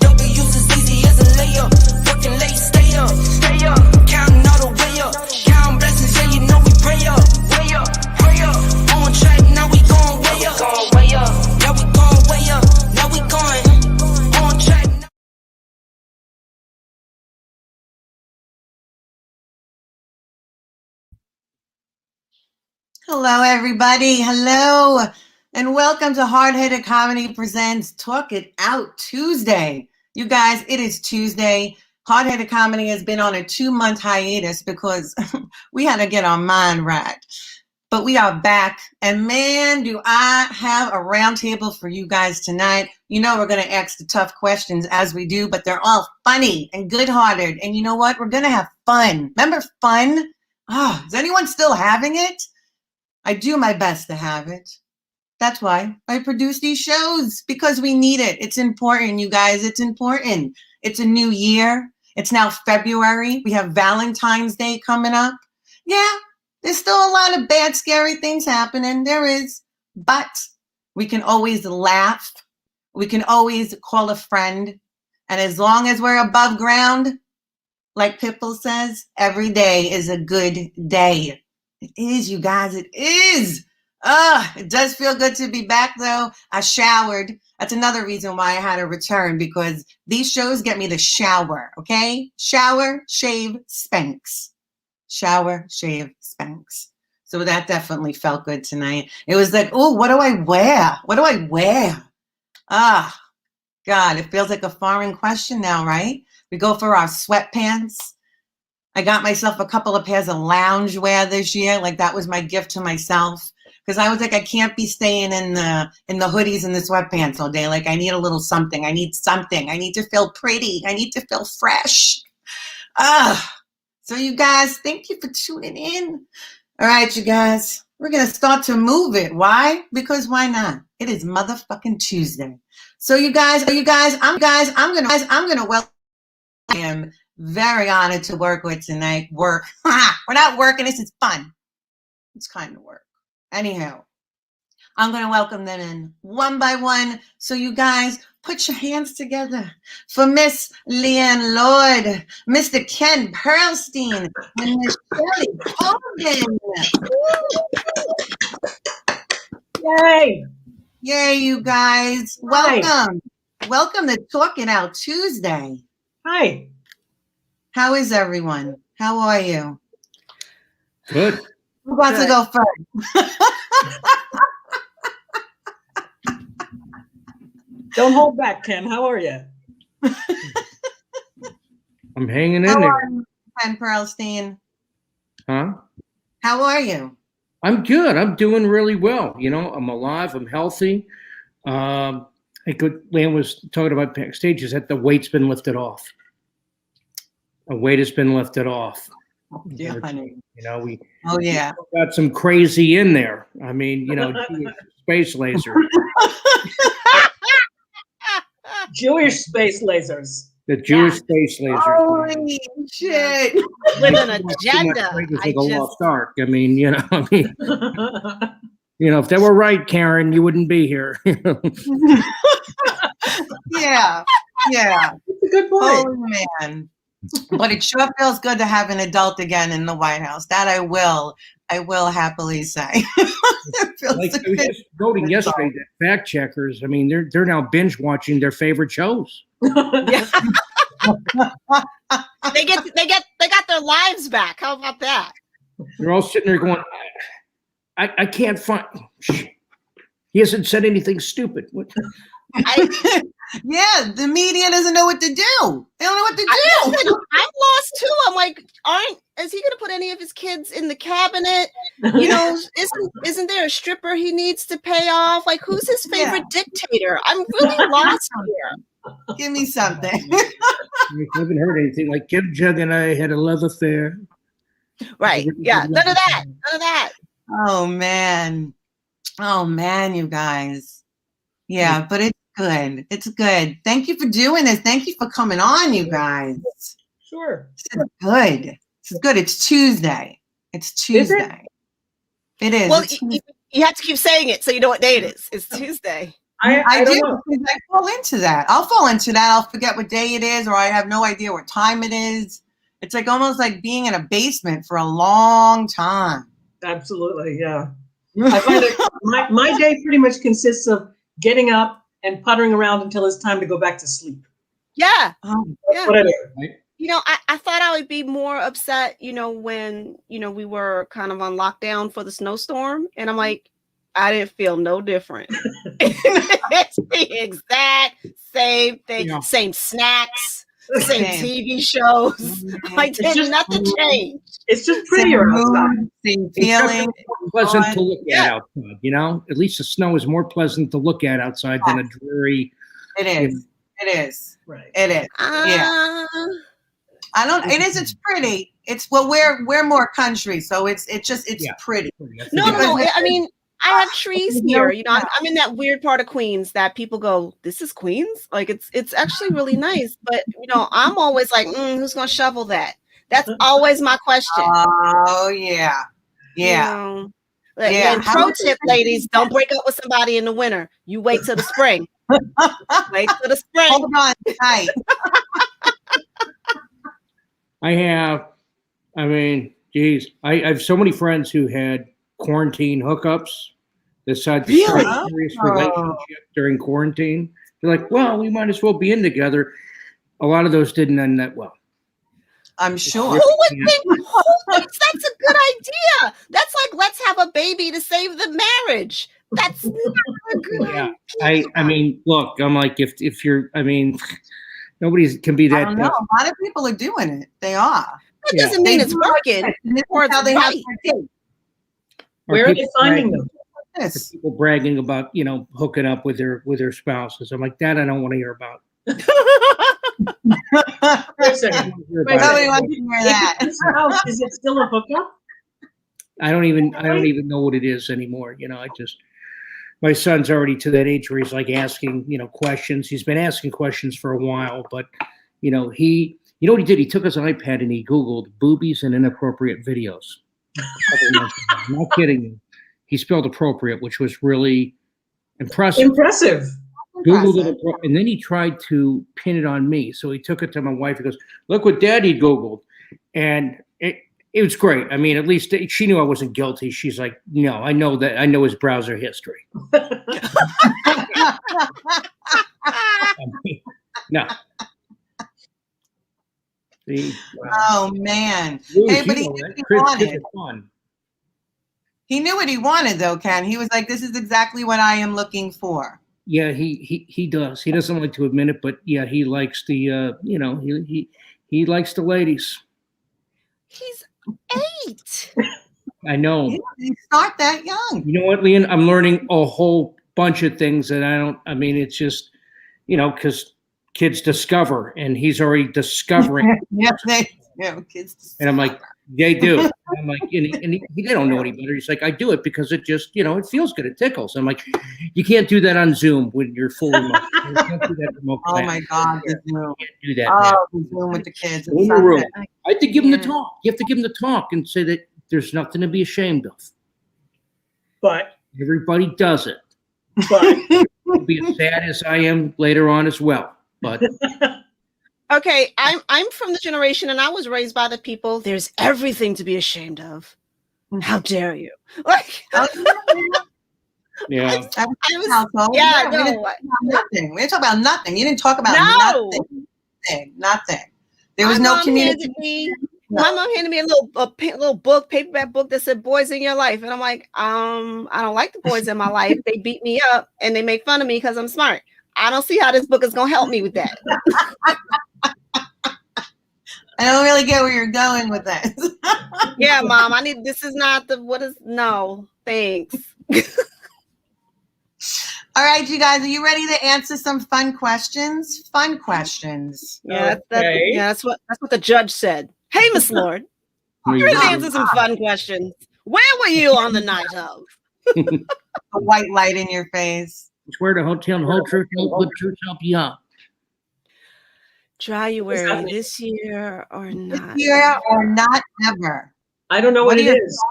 Don't be used as easy as a layup. Working late, stay up, stay up. Counting all the way up. Counting blessings, yeah, you know we pray up, way up, pray up. On track, now we going way up, way up. Now we going way up, now we going on track. Hello, everybody. Hello, and welcome to Hard Headed Comedy Presents Talk It Out Tuesday. You guys, it is Tuesday. Hard Headed Comedy has been on a 2-month hiatus because we had to get our mind right. But we are back, and man, do I have a roundtable for you guys tonight. You know we're going to ask the tough questions as we do, but they're all funny and good-hearted. And you know what? We're going to have fun. Remember fun? Is anyone still having it? I do my best to have it. That's why I produce these shows, because we need it. It's important, you guys. It's important. It's a new year. It's now February. We have Valentine's Day coming up. Yeah, there's still a lot of bad, scary things happening. There is. But we can always laugh. We can always call a friend. And as long as we're above ground, like Pitbull says, every day is a good day. It is, you guys. It is. It does feel good to be back, though. I showered. That's another reason why I had to return, because these shows get me to shower, okay? Shower, shave, spanks. Shower, shave, spanks. So that definitely felt good tonight. It was like, oh, what do I wear? What do I wear? God, it feels like a foreign question now, right? We go for our sweatpants. I got myself a couple of pairs of loungewear this year. Like, that was my gift to myself. Because I was like, I can't be staying in the hoodies and the sweatpants all day. Like, I need a little something. I need something. I need to feel pretty. I need to feel fresh. So you guys, thank you for tuning in. All right, you guys, we're going to start to move it. Why? Because why not? It is motherfucking Tuesday. So I'm going to welcome. I am very honored to work with tonight. We're not working. This is fun. It's kind of work. Anyhow, I'm going to welcome them in one by one. So you guys, put your hands together for Miss Leanne Lord, Mr. Ken Pearlstein, and Miss Shelley Hogan. Yay! Yay, you guys. Welcome. Hi. Welcome to Talk It Out Tuesday. Hi. How is everyone? How are you? Good. Who wants to go first? Don't hold back, Ken. How are you? I'm hanging in there. How are you, Ken Pearlstein? Huh? How are you? I'm good. I'm doing really well. You know, I'm alive. I'm healthy. Lan was talking about backstage is that the weight's been lifted off. A weight has been lifted off. Yeah, honey. You know, we got some crazy in there. I mean, you know, space laser. Jewish space lasers. The Jewish space lasers. Holy shit. With an agenda. Like a lost ark. I mean, you know, you know, if they were right, Karen, you wouldn't be here. Yeah. That's a good point. Holy man. But it sure feels good to have an adult again in the White House. That I will happily say. It feels like good. I was voting yesterday, the fact checkers. I mean, they're now binge watching their favorite shows. Yeah. They got their lives back. How about that? They're all sitting there going, I can't find. He hasn't said anything stupid. What? Yeah, the media doesn't know what to do. They don't know what to do. Listen, I'm lost too. I'm like, is he gonna put any of his kids in the cabinet? You know, isn't there a stripper he needs to pay off? Like, who's his favorite dictator? I'm really lost here. Give me something. I haven't heard anything like Kim Jong and I had a love affair. Right. Yeah. None of that. Oh man, you guys. Yeah, but it's good. It's good. Thank you for doing this. Thank you for coming on, you guys. Sure. This is good. This is good. It's Tuesday. It's Tuesday. It is. Well, you have to keep saying it so you know what day it is. It's Tuesday. I don't do. know. Because I fall into that. I'll fall into that. I'll forget what day it is, or I have no idea what time it is. It's like almost like being in a basement for a long time. Absolutely, yeah. I find that my day pretty much consists of getting up and puttering around until it's time to go back to sleep. Yeah. Oh, Yeah. What I do. You know, I thought I would be more upset, you know, when, you know, we were kind of on lockdown for the snowstorm. And I'm like, I didn't feel no different. It's the exact same thing. Yeah. Same snacks, same Same. TV shows. I did just- nothing change. It's just Same prettier outside. mood, same It's feeling. pleasant to look Yeah. at outside, you know? At least the snow is more pleasant to look at outside than a dreary. It is. It is. Right. It is. Yeah. I don't. It is. It's pretty. It's well. We're more country, so it's Yeah. pretty. No, Because I mean, I have trees there's here. no You know, I'm in that weird part of Queens that people go, "This is Queens." Like it's actually really nice. But you know, I'm always like, "Who's gonna shovel that?" That's always my question. Oh yeah, yeah. You know? Like, Yeah. And How pro much- tip, ladies, don't break up with somebody in the winter. You wait till the spring. Wait till the spring. Hold on tight. I mean, geez, I have so many friends who had quarantine hookups, decided to start a serious Oh. relationship during quarantine. They're like, well, we might as well be in together. A lot of those didn't end that well. I'm Who sure. would think who thinks that's a good idea? That's like, let's have a baby to save the marriage. That's not a good Yeah. idea. I mean, look, I'm like, if you're, I mean, nobody can be I that. don't know. A lot of people are doing it. They are. That Yeah. doesn't mean They it's do working. And this Or is how it's they have right. their date. Where are they finding them? This. People bragging about, you know, hooking up with their spouses. I'm like, that I don't want to hear about. Wait a second. I don't wanna hear Wait, about Nobody it. wants to hear that. Is this house, is it still a hookup? I don't even know what it is anymore. You know, my son's already to that age where he's like asking, you know, questions. He's been asking questions for a while, but you know, you know what he did? He took his iPad and he Googled boobies and inappropriate videos. I'm not kidding you. He spelled appropriate, which was really impressive. Impressive. Googled it, and then he tried to pin it on me. So he took it to my wife. He goes, "Look what Daddy Googled," and it was great. I mean, at least she knew I wasn't guilty. She's like, "No, I know that. I know his browser history." No. See, Oh man. Bruce, Hey, but you he know knew that. what he Kids wanted. are fun. He knew what he wanted though, Ken. He was like, this is exactly what I am looking for. Yeah, he does. He doesn't like to admit it, but yeah, he likes the you know, he likes the ladies. He's 8. I know. You start that young. You know what, Leon? I'm learning a whole bunch of things that I mean, it's just, you know, because kids discover, and he's already discovering. Yeah, kids. And I'm like, they do. And I'm like, and they don't know any better. He's like, I do it because it just, you know, it feels good. It tickles. I'm like, you can't do that on Zoom when you're full remote. You can't do that remote Oh class. my God, the Zoom. You can't do that. Oh, the Zoom with the kids. In the room. I I have to give them the can't. talk. You have to give them the talk and say that there's nothing to be ashamed of. But Everybody does it. I'll be as sad as I am later on as well. But Okay, I'm from the generation, and I was raised by the people. There's everything to be ashamed of. How dare you? Like, yeah, I was I was, household. yeah, we didn't no, talk about nothing. We didn't talk about nothing. You didn't talk about No. nothing. There was my no mom communication. handed me- No. My mom handed me a little book, paperback book that said "Boys in Your Life," and I'm like, I don't like the boys in my life. They beat me up and they make fun of me because I'm smart. I don't see how this book is gonna help me with that. I don't really get where you're going with that. Yeah, Mom, this is not no, thanks. All right, you guys, are you ready to answer some fun questions? Fun questions. Yeah, Okay. that's what the judge said. Hey, Miss Lord, you're ready to answer some fun questions. Where were you on the night of? A white light in your face. swear to hotel and whole church, good church help you out. Dryuary this year or not? Here or not ever. I don't know what What it do you- is.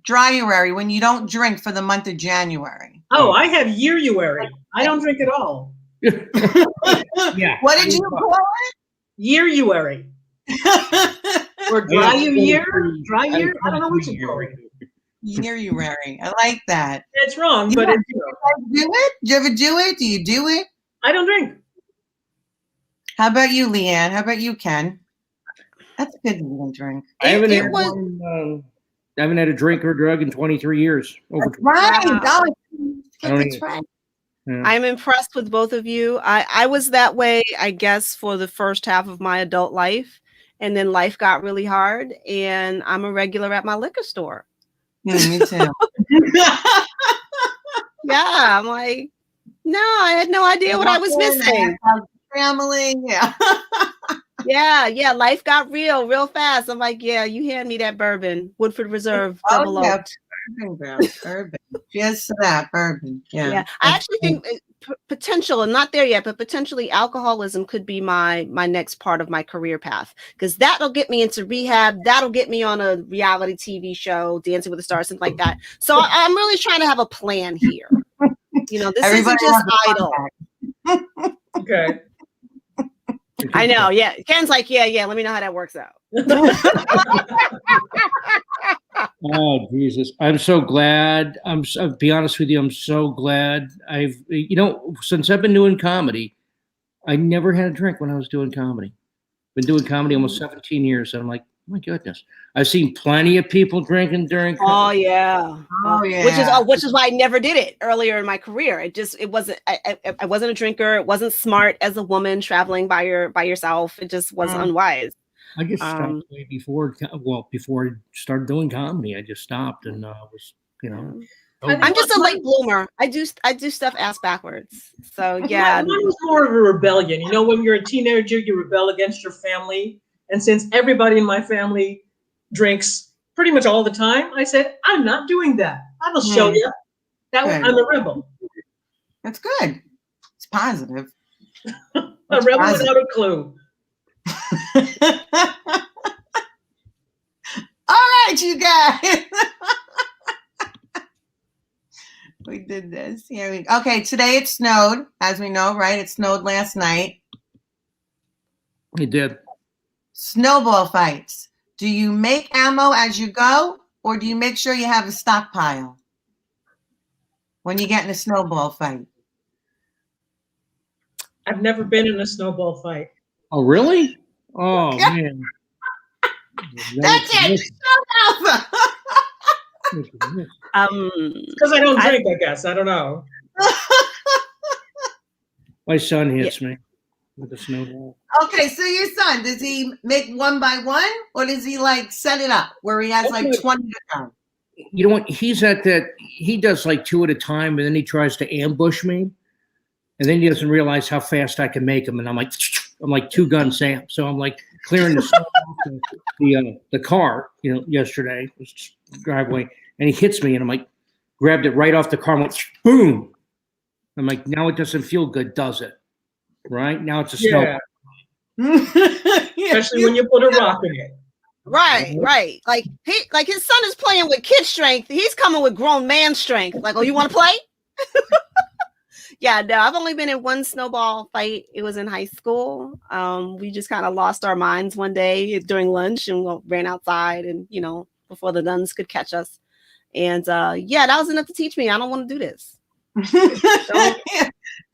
Dryuary, when you don't drink for the month of January. Oh, I have yearuary. I don't drink at all. Yeah. What did you call Yearuary. it? Or dry year? Dry year? I don't know what you call it. Yearuary. I like that. It's wrong, but Yeah. it's, Do it? Do you ever do it? Do you do it? I don't drink. How about you, Leanne? How about you, Ken? That's a good one to drink. I haven't It had was- one, I haven't had a drink or drug in 23 years. Over. Right. Wow. Oh, I don't that's either. right. Yeah. I'm impressed with both of you. I was that way, I guess, for the first half of my adult life. And then life got really hard, and I'm a regular at my liquor store. Yeah, me too. Yeah, I'm like, no, I had no idea what I was missing. Family. Yeah. Yeah, life got real fast. I'm like, yeah, you hand me that bourbon, Woodford Reserve, double Oh, yeah. oaked. Bourbon. Just that bourbon. Yeah. Yeah, I actually think potential, and not there yet, but potentially alcoholism could be my next part of my career path, because that'll get me into rehab. That'll get me on a reality TV show, Dancing with the Stars, something like that. So I'm really trying to have a plan here. You know, this Everybody isn't just wants a idle. Okay. I know. Yeah, Ken's like, yeah. Let me know how that works out. Oh Jesus! I'm so glad. I'll be honest with you. I'm so glad. Since I've been doing comedy, I never had a drink when I was doing comedy. Been doing comedy almost 17 years, and I'm like, my goodness. I've seen plenty of people drinking during. Oh yeah. Oh, Which is why I never did it earlier in my career. It wasn't. I wasn't a drinker. It wasn't smart as a woman traveling by yourself. It just was unwise. I just stopped way before I started doing comedy. I just stopped and was, I'm just a late bloomer. I do stuff ass backwards. So yeah. Mine was more of a rebellion. You know, when you're a teenager, you rebel against your family. And since everybody in my family drinks pretty much all the time, I said, I'm not doing that. I will show you. I'm a rebel. That's good. It's positive. A rebel without a clue. All right, you guys. We did this. Okay, today it snowed, as we know, right? It snowed last night. You did. Snowball fights. Do you make ammo as you go, or do you make sure you have a stockpile when you get in a snowball fight? I've never been in a snowball fight. Oh, really? Oh, man. That's it. Snowball. Because I don't drink, I guess. I don't know. My son hits me with a snowball. Okay, so your son, does he make one by one, or does he like set it up where he has like 20 to go? You know what? He's at that. He does like 2 at a time, and then he tries to ambush me, and then he doesn't realize how fast I can make him. And I'm like 2 gun Sam. So I'm like clearing the snow off the car. Yesterday was driveway, and he hits me, and I'm like grabbed it right off the car, and went boom. I'm like, now it doesn't feel good, does it? Right now it's a snow. Especially when you put a rock in it. Right. Like his son is playing with kid strength. He's coming with grown man strength. Like, oh, you want to play? Yeah, no, I've only been in one snowball fight. It was in high school. We just kind of lost our minds one day during lunch and ran outside and, before the nuns could catch us. And that was enough to teach me I don't want to do this.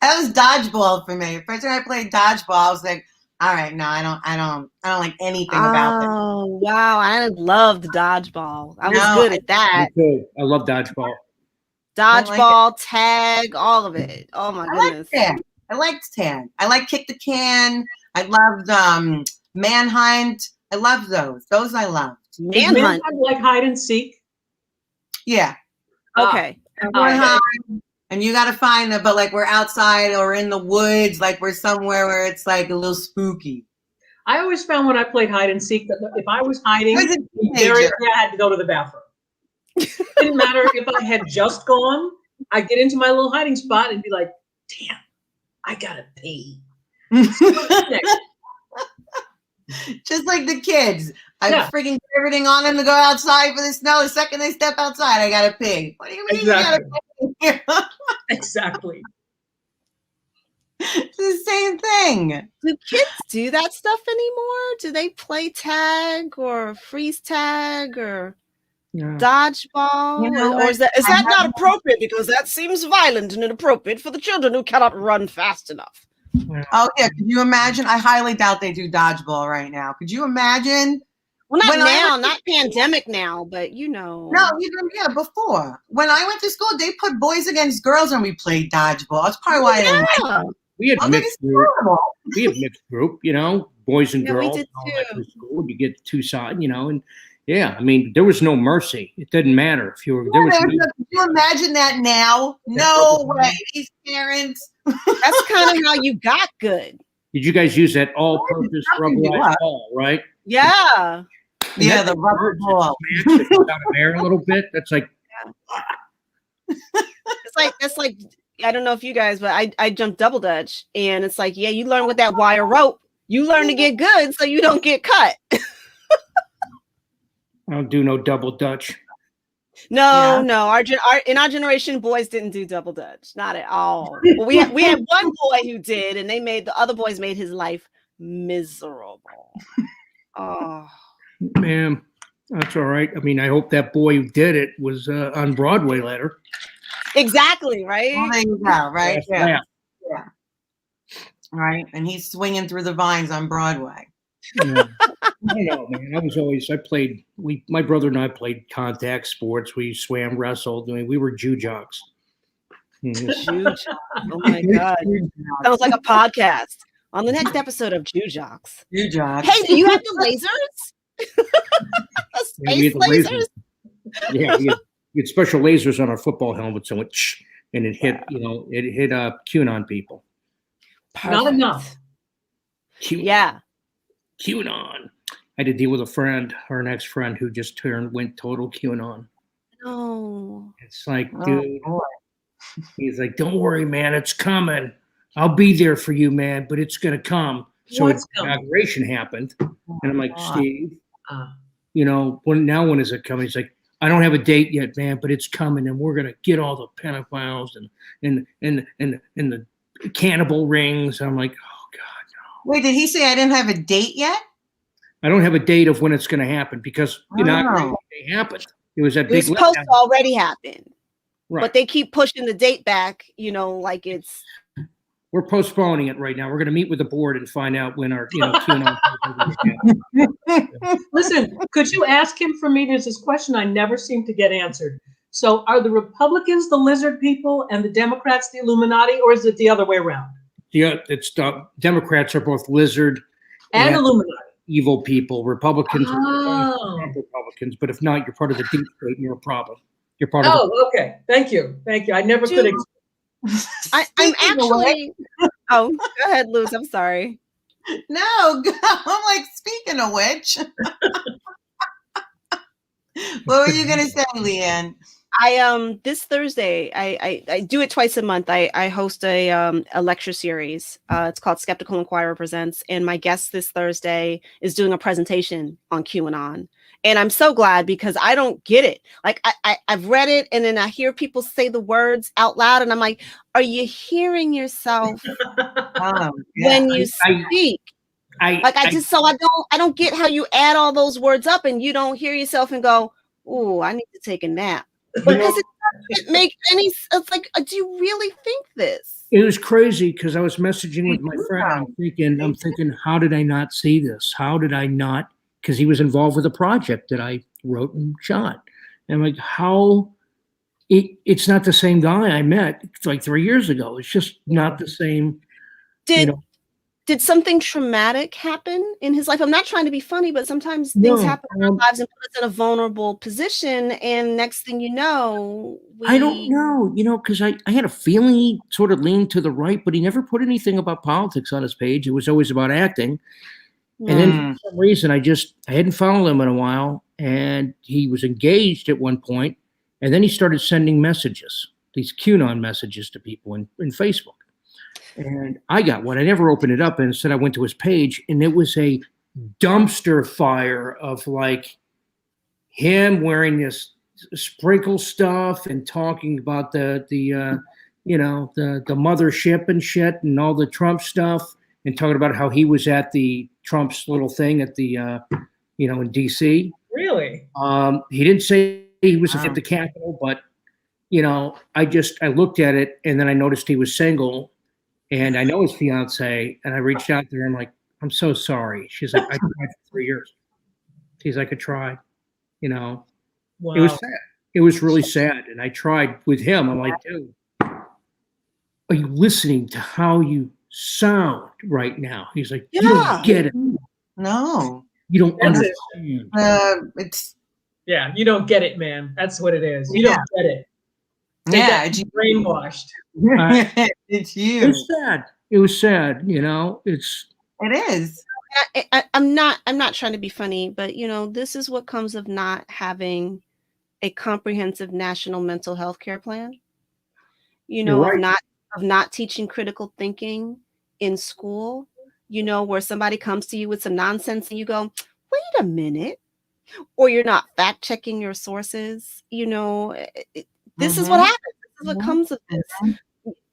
That was dodgeball for me. First time I played dodgeball, I was like, all right, no, I don't like anything about this. Oh, wow. I loved dodgeball. I was good at that. I love dodgeball. Dodgeball, tag, all of it. Oh my goodness. I liked tag. I like kick the can. I loved manhunt. I loved those. Those I loved. Manhunt. Like hide and seek. Yeah. Okay. And you got to find them, but like we're outside or in the woods, like we're somewhere where it's like a little spooky. I always found when I played hide and seek that if I was hiding, I had to go to the bathroom. It didn't matter if I had just gone. I'd get into my little hiding spot and be like, damn, I gotta pee. Just like the kids. I freaking put everything on them to go outside for the snow. The second they step outside, I gotta pee. What do you mean you gotta pee? Exactly. It's the same thing. Do kids do that stuff anymore? Do they play tag or freeze tag or Yeah. dodgeball? You know Or what? is that I not haven't- appropriate because that seems violent and inappropriate for the children who cannot run fast enough? Oh yeah, could you imagine? I highly doubt they do dodgeball right now. Could you imagine? Well, not When I now, went to not pandemic now, but you know. No, even yeah, before. When I went to school, they put boys against girls and we played dodgeball. That's probably why I didn't like Yeah. it. We had I think mixed it's group. horrible. We have mixed group, boys and Yeah, we girls. did and all that too. for school. You get two sides, and yeah, I mean, there was no mercy. It didn't matter if you were. There was Could you imagine that now? No way. These parents. That's kind of how you got good. Did you guys use that all-purpose Nothing to rubberized us. ball, right? Yeah. Yeah, the rubber ball. Smash it out of air a little bit. That's like That's like I don't know if you guys, but I jumped double dutch, and it's like, yeah, you learn with that wire rope. You learn to get good so you don't get cut. I don't do no double dutch. No, Yeah. no. In our generation, boys didn't do double dutch, not at all. Well, we had one boy who did, and the other boys made his life miserable. Oh, Man, that's all right. I mean, I hope that boy who did it was on Broadway later. exactly, right? Well, there you go, right? Last Yeah. laugh. Right. And he's swinging through the vines on Broadway. Yeah. I don't know, man. My brother and I played contact sports. We swam, wrestled. I mean, we were Jew jocks. Jew. Oh my God. Sounds like a podcast. On the next episode of Jew Jocks. You jocks. Hey, do you have the lasers? Yeah, we Space had the lasers? Yeah, we had special lasers on our football helmets, and it hit, it hit QAnon people. Not enough. Yeah. QAnon. I had to deal with a friend, or an ex-friend, who just went total QAnon. No. It's like, Oh, dude, boy. he's like, don't worry, man, it's coming. I'll be there for you, man, but it's gonna come. So What's the coming? inauguration happened, and I'm like, God. Steve, Uh, when is it coming? He's like, I don't have a date yet, man, but it's coming, and we're gonna get all the pedophiles and the cannibal rings. I'm like, oh God. Wait, did he say I didn't have a date yet? I don't have a date of when it's going to happen because Oh. it happened. It was that It was big supposed to letdown. already happen. Right. But they keep pushing the date back, like it's We're postponing it right now. We're going to meet with the board and find out when our QAnon. listen, could you ask him for me? There's this question I never seem to get answered. So are the Republicans the lizard people and the Democrats the Illuminati, or is it the other way around? Yeah, it's Democrats are both lizard And Yeah. Illuminati. evil people. Republicans Oh. are Republicans, but if not, you're part of the deep state and you're a problem. You're part of Oh, okay. Thank you. Thank you. I never could. I'm Speaking of actually Oh, go ahead, Luz. I'm sorry. No, I'm like, speaking of which. What were you gonna say, Leanne? I this Thursday I do it twice a month. I host a lecture series. It's called Skeptical Inquirer Presents, and my guest this Thursday is doing a presentation on QAnon. And I'm so glad because I don't get it. Like I've read it and then I hear people say the words out loud and I'm like, are you hearing yourself Oh, yeah. when you speak? I don't get how you add all those words up and you don't hear yourself and go, "Ooh, I need to take a nap." Because it doesn't make any. It's like, do you really think this? It was crazy because I was messaging with my friend. I'm thinking, how did I not see this? How did I not? Because he was involved with a project that I wrote and shot. And I'm like, how? It's not the same guy I met like 3 years ago. It's just not the same. Did something traumatic happen in his life? I'm not trying to be funny, but sometimes things happen in our lives and put us in a vulnerable position. And next thing you know, I don't know, because I had a feeling he sort of leaned to the right, but he never put anything about politics on his page. It was always about acting. And then for some reason, I hadn't followed him in a while, and he was engaged at one point, and then he started sending messages, these QAnon messages to people in Facebook. And I got one. I never opened it up, and instead I went to his page, and it was a dumpster fire of like him wearing this sprinkle stuff and talking about the mothership and shit and all the Trump stuff and talking about how he was at the Trump's little thing at the in DC. Really? He didn't say he was at the Capitol, but I looked at it and then I noticed he was single, and I know his fiance, and I reached out to her. I'm like, I'm so sorry. She's like, I tried for 3 years. He's like, I tried. Wow. It was sad. It was really sad, and I tried with him. I'm like, dude, are you listening to how you sound right now? He's like, you don't get it. No. You don't understand. Yeah, you don't get it, man. That's what it is. You don't get it. It's brainwashed. It's you. It was sad. It was sad. It is. I'm not trying to be funny, but this is what comes of not having a comprehensive national mental health care plan. Right. of not teaching critical thinking in school. Where somebody comes to you with some nonsense and you go, wait a minute, or you're not fact checking your sources. This is what happens. This is what comes of this.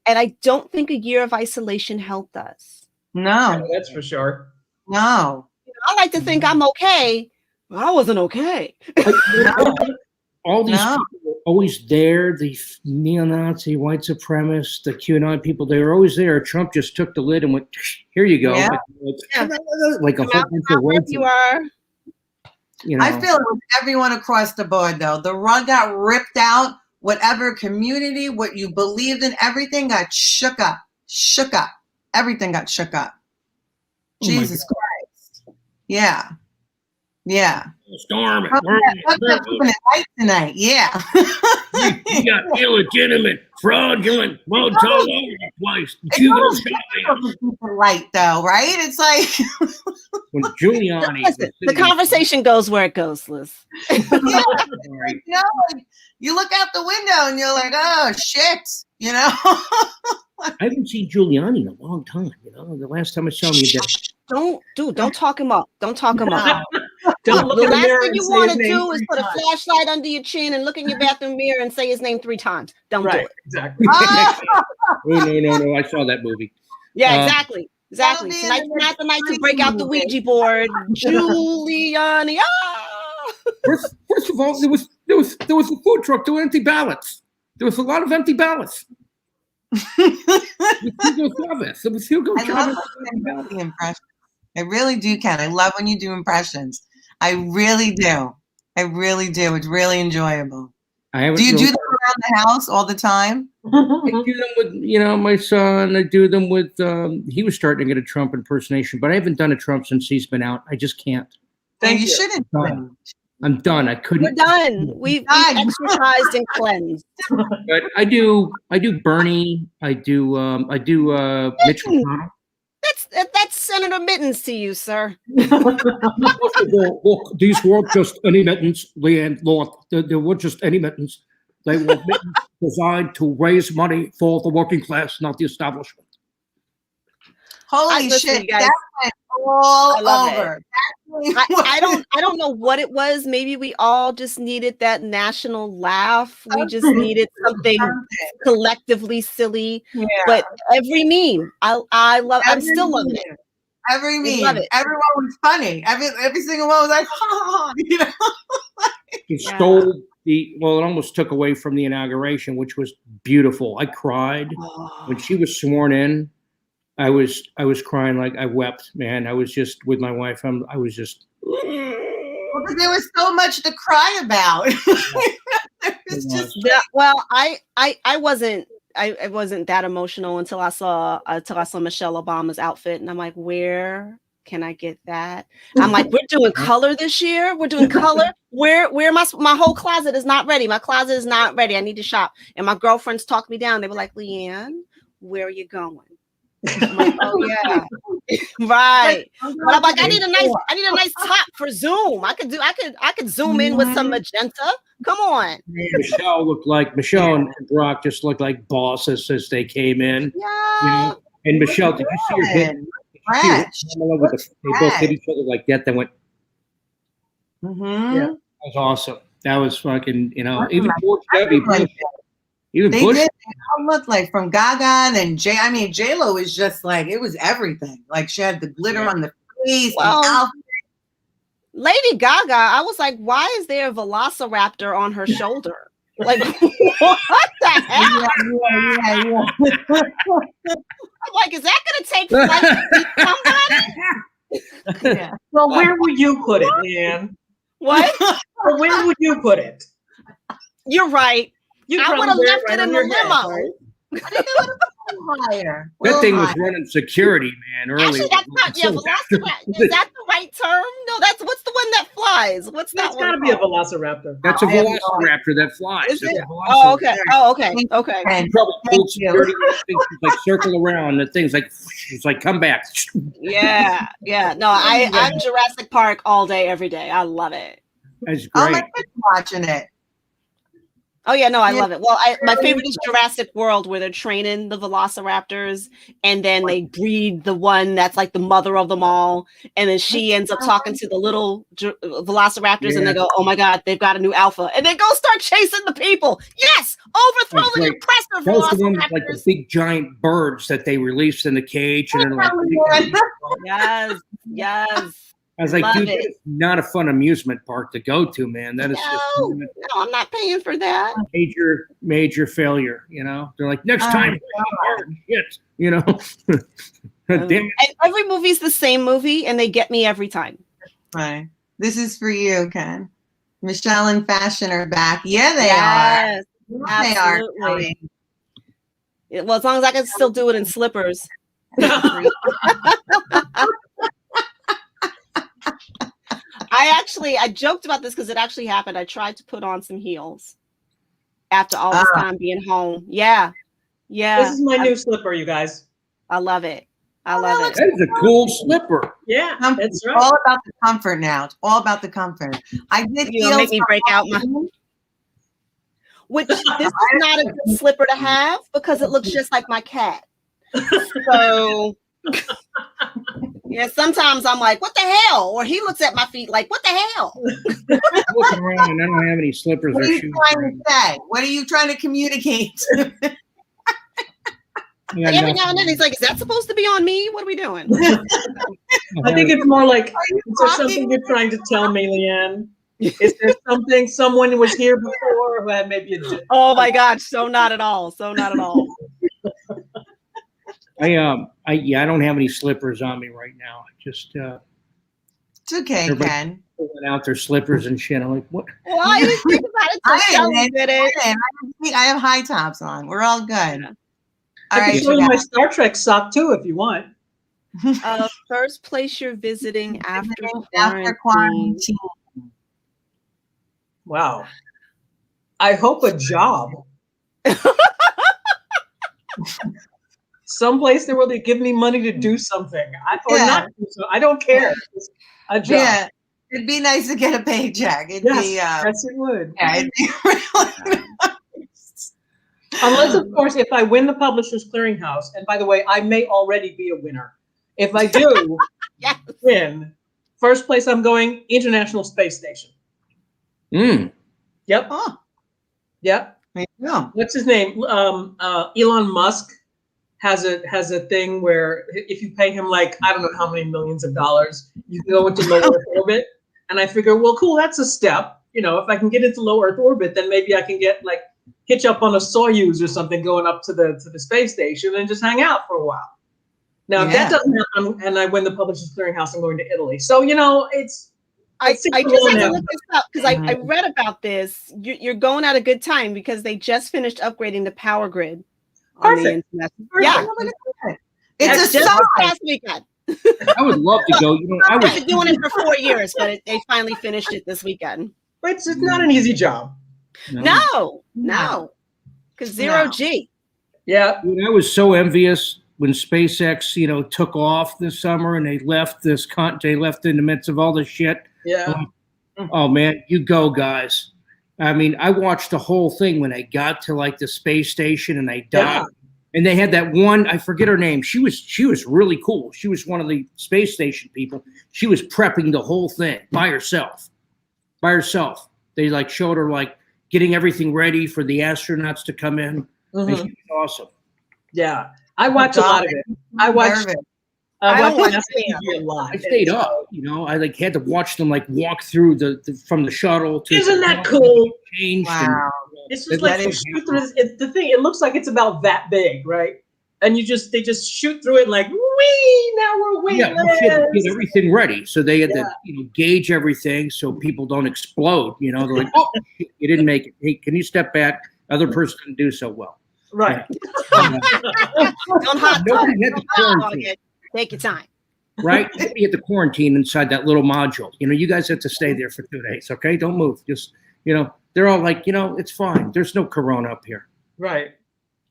And I don't think a year of isolation helped us. No, yeah, that's for sure. No. I like to think I'm okay. But I wasn't okay. All these people are always there, the neo-Nazi, white supremacists, the QAnon people, they were always there. Trump just took the lid and went, here you go. Yeah. Like a whole bunch of words. You are. I feel it with everyone across the board, though. The rug got ripped out. Whatever community, what you believed in, everything got shook up. Shook up. Everything got shook up. Jesus Christ. Yeah. Yeah. Storm. Tonight. Yeah. You got illegitimate, fraudulent votes all over the place. Light though, right? It's like when Giuliani. Listen, the conversation goes where it goes, Liz. You look out the window and you're like, oh shit, I haven't seen Giuliani in a long time. The last time I saw him, don't talk him up. Don't talk him up. Don't look the in the last mirror thing and you say want his to name do is 3 put a times. flashlight under your chin and look in your bathroom mirror and say his name 3 times. Don't do it. Exactly. No. I saw that movie. Yeah, exactly. Tonight's not the night to break out the Ouija board. Giuliani. First of all, there was a food truck. There were empty ballots. There was a lot of empty ballots. Hugo Chavez. It was Hugo I Chavez. love the impressions. I really do, Ken. I love when you do impressions. I really do. It's really enjoyable. Do you do them around the house all the time? I do them with, my son. I do them with, he was starting to get a Trump impersonation, but I haven't done a Trump since he's been out. I just can't. Thank you. Shouldn't. I'm done. I couldn't. We're done. We've exercised and cleansed. But I do Bernie. I do Mitch McConnell. That's Senator Mittens to you, sir. Look, these weren't just any mittens, Leanne. Look, they weren't just any mittens. They were mittens designed to raise money for the working class, not the establishment. Holy shit, that went all over. I don't know what it was. Maybe we all just needed that national laugh. We just needed something collectively silly. Yeah. But every meme, I love. I'm still loving it. Every meme, everyone was funny. Every single one was like, It stole it almost took away from the inauguration, which was beautiful. I cried when she was sworn in. I was crying, like I wept, man. I was just with my wife. I was just. Well, there was so much to cry about. I wasn't that emotional until I saw Michelle Obama's outfit, and I'm like, where can I get that? I'm like, we're doing color this year. We're doing color. Where my whole closet is not ready. My closet is not ready. I need to shop. And my girlfriends talked me down. They were like, Leanne, where are you going? I'm like, oh yeah, right. But I'm like, I need a nice top for Zoom. I could zoom in with some magenta. Come on. Michelle and Brock just looked like bosses as they came in. Yeah. And Michelle, did you see her hit? They both hit each other like that. They went. Mm-hmm. Yeah, that was awesome. That was fucking, you know, I even like- George I W. like Bush, even They Bush. did. They all looked like from Gaga and J-Lo is just like, it was everything. Like she had the glitter on the face, Well, the outfit. Lady Gaga, I was like, why is there a velociraptor on her shoulder? Like, what the hell? Yeah. I'm like, is that going to take flight to beat somebody? Yeah. Well, where would you put it, Leanne? What? Well, where would you put it? You're right. You'd I probably would have wear left right it on in your the head, limo. right? Higher. That thing was Higher. running security, man, earlier. Actually, that's not, yeah, velociraptor. Is that the right term? No, what's the one that flies? What's that That's one got to be a called? velociraptor. That's a I have no velociraptor that flies. Is That's it? a Oh, velociraptor. okay. Oh, okay. Okay. And Probably pulled Thank you. security. Things like circle around. The thing's like, it's like, come back. Yeah. Yeah. No, I'm Jurassic Park all day, every day. I love it. That's oh, great. my kid's watching it. Oh yeah, no, I Yeah. love it. Well, my favorite is Jurassic World, where they're training the velociraptors, and then they breed the one that's like the mother of them all, and then she ends up talking to the little velociraptors, and they go, "Oh my God, they've got a new alpha," and then go start chasing the people. Yes, overthrow That's the right. oppressor That was the one with like the velociraptors. big giant birds that they released in the cage. And then, like, Yes, yes. I was like, Love dude, it. that's not a fun amusement park to go to, man. That is No, no, I'm not paying for that. just major failure. You know, they're like, next time, shit. You know, damn it. And every movie's the same movie, and they get me every time. Right. This is for you, Ken. Michelle and Fashion are back. Yeah, they Yes, are. They are. absolutely. Well, as long as I can still do it in slippers. I joked about this because it actually happened. I tried to put on some heels after all this time being home. Yeah. This is my new slipper, you guys. I love it. I Oh, love that it. That is a cool slipper. Yeah, Comfort. that's It's right. all about the comfort now. It's all about the comfort. I did You gonna make heels me for break out my which this is not a good slipper to have because it looks just like my cat. So yeah, sometimes I'm like, what the hell? Or he looks at my feet like, what the hell? I'm looking around and I don't have any slippers What or are you shoes. trying to say? What are you trying to communicate? Yeah, Like every no. now and then he's like, is that supposed to be on me? What are we doing? I think it's more like, is there talking? something you're trying to tell me, Leanne? Is there something someone was here before who had maybe a Oh my gosh, so not at all. So not at all. I don't have any slippers on me right now. I just It's okay, Everybody- Ken. pulling out their slippers and shit. I'm like, what? Why you think about it? I So Shelly didn't. did it. I have high tops on. We're all good. Yeah. All I right, can show you you my guys. Star Trek sock too if you want. First place you're visiting after After quarantine. quarantine. Wow. I hope a job. Someplace there where they give me money to do something. Or Yeah. not do so. I don't care. Just a job. Yeah, it'd be nice to get a paycheck. It'd Yes, be, yes, it would. yeah, it'd be really nice. Unless, of course, if I win the Publishers Clearinghouse, and by the way, I may already be a winner. If I do Yes. win, first place I'm going, International Space Station. Yep. Oh, Yep. there you go. What's his name? Elon Musk has a thing where if you pay him like, I don't know how many millions of dollars, you can go into low Earth orbit. And I figure, well, cool, that's a step. You know, if I can get into low Earth orbit, then maybe I can get like hitch up on a Soyuz or something going up to the space station and just hang out for a while. Now, if that Yeah. doesn't happen and I win the Publishers Clearinghouse, I'm going to Italy. So, you know, I see just what had to I'm look this up because I read about this. You're going at a good time because they just finished upgrading the power grid on the Perfect. internet. Perfect. Yeah, Look at that. that's It's a just sign. this past weekend. I would love to go. You know, I I've was been doing it for 4 years, but they finally finished it this weekend. it's not an easy job. No, because zero No. G. Yeah. Dude, I was so envious when SpaceX, you know, took off this summer and they left they left in the midst of all this shit. Yeah. Oh man, you go, guys. I mean, I watched the whole thing when they got to like the space station and they docked. And they had that one, I forget her name. She was really cool. She was one of the space station people. She was prepping the whole thing by herself. They like showed her like getting everything ready for the astronauts to come in. And Mhm. she was awesome. Yeah, I watch a lot of it. I watch don't watch NASA it. TV a lot. I stayed up, you know. I like had to watch them like walk through from the shuttle to. Isn't that cool? Changed. Wow. It's just like That they is shoot through this. The thing, it looks like it's about that big, right? And they just shoot through it like, wee, now we're Yeah, weightless. we had to get everything ready, so they had Yeah. to gauge everything so people don't explode. You know, they're like, "Oh, shit, you didn't make it. Hey, can you step back?" Other person didn't do so well. Right. Don't hot Nobody had dog. to quarantine, Take your time. right? Nobody had to quarantine inside that little module. You know, you guys had to stay there for 2 days. Okay, don't move. Just, you know, they're all like, you know, it's fine. There's no corona up here. Right.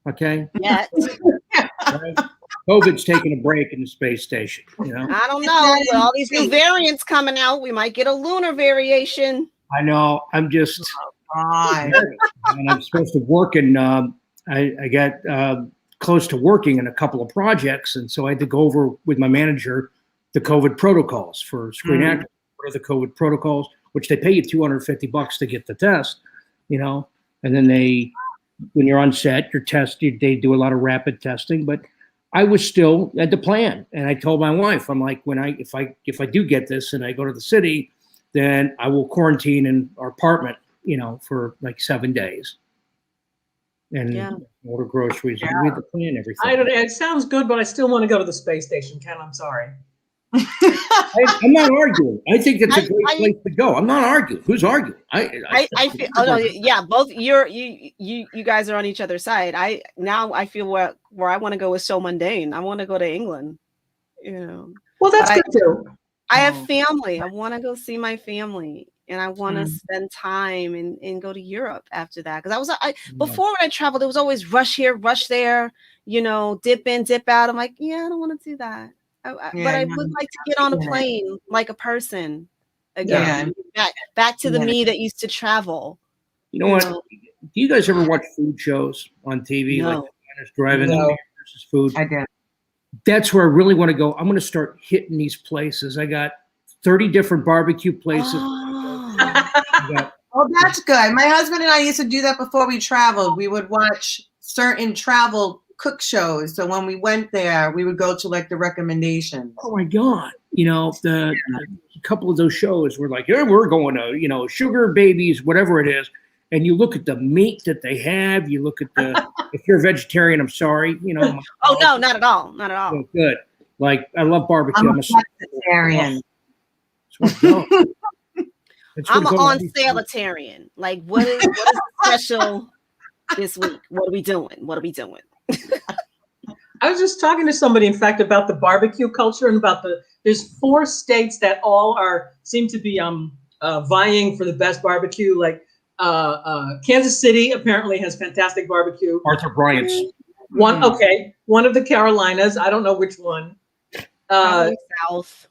Okay, Yet. right? COVID's taking a break in the space station. You know, I don't know. With all these new variants coming out, we might get a lunar variation. I know. I'm just. God. And I'm supposed to work in. I got close to working in a couple of projects, and so I had to go over with my manager the COVID protocols for screen actors. What are the COVID protocols? Which they pay you $250 to get the test, you know, and then when you're on set, you're tested. They do a lot of rapid testing, but I was still at the plan, and I told my wife, I'm like, if I do get this and I go to the city, then I will quarantine in our apartment, you know, for like 7 days, and order groceries. And we had to plan everything. I don't know. It sounds good, but I still want to go to the space station, Ken. I'm sorry. I'm not arguing. I think it's a great place to go. I'm not arguing. Who's arguing? I feel. Oh no, yeah. Both you guys are on each other's side. I feel where I want to go is so mundane. I want to go to England. You know. Well, that's good too. I have family. I want to go see my family, and I want to spend time and go to Europe after that. Because before when I traveled, it was always rush here, rush there. You know, dip in, dip out. I'm like, yeah, I don't want to do that. But I would like to get on a plane like a person again. Back to the me that used to travel. You know what? Do you guys ever watch food shows on TV? No. Like driving versus food? I did. That's where I really want to go. I'm going to start hitting these places. I got 30 different barbecue places. Oh, that's good. My husband and I used to do that before we traveled. We would watch certain travel cook shows. So when we went there, we would go to like the recommendations. Oh my God. You know, a couple of those shows were like, yeah, we're going to, you know, Sugar Babies, whatever it is. And you look at the meat that they have. You look at if you're a vegetarian, I'm sorry, you know. Oh, no, not at all. Not at all. So good. Like, I love barbecue. I'm a vegetarian. I'm an on-saleitarian. Like, what is special this week? What are we doing? I was just talking to somebody, in fact, about the barbecue culture and about there's 4 states that all seem to be vying for the best barbecue. Like Kansas City apparently has fantastic barbecue. Arthur Bryant's. One of the Carolinas. I don't know which one. South.